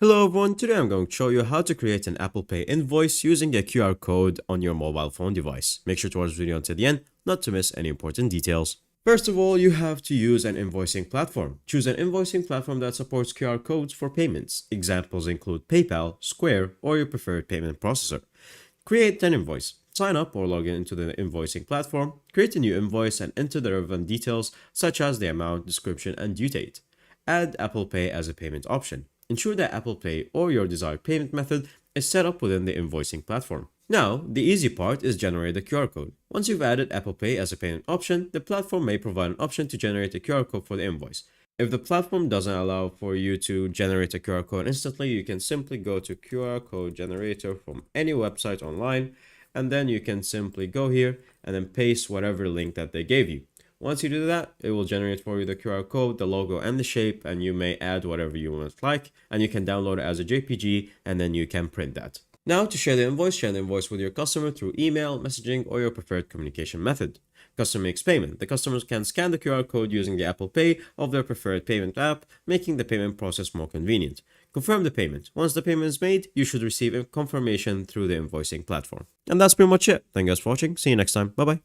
Hello everyone, today I'm going to show you how to create an Apple Pay invoice using a QR code on your mobile phone device. Make sure to watch the video until the end, not to miss any important details. First of all, you have to use an invoicing platform. Choose an invoicing platform that supports QR codes for payments. Examples include PayPal, Square, or your preferred payment processor. Create an invoice. Sign up or log into the invoicing platform, create a new invoice and enter the relevant details such as the amount, description, and due date. Add Apple Pay as a payment option. Ensure that Apple Pay or your desired payment method is set up within the invoicing platform. Now, the easy part is generate the QR code. Once you've added Apple Pay as a payment option, the platform may provide an option to generate a QR code for the invoice. If the platform doesn't allow for you to generate a QR code instantly, you can simply go to QR code generator from any website online, and then you can simply go here and then paste whatever link that they gave you. Once you do that, it will generate for you the QR code, the logo, and the shape, and you may add whatever you want like, and you can download it as a JPG, and then you can print that. Now to share the invoice with your customer through email, messaging, or your preferred communication method. Customer makes payment. The customers can scan the QR code using the Apple Pay of their preferred payment app, making the payment process more convenient. Confirm the payment. Once the payment is made, you should receive a confirmation through the invoicing platform. And that's pretty much it. Thank you guys for watching. See you next time. Bye bye.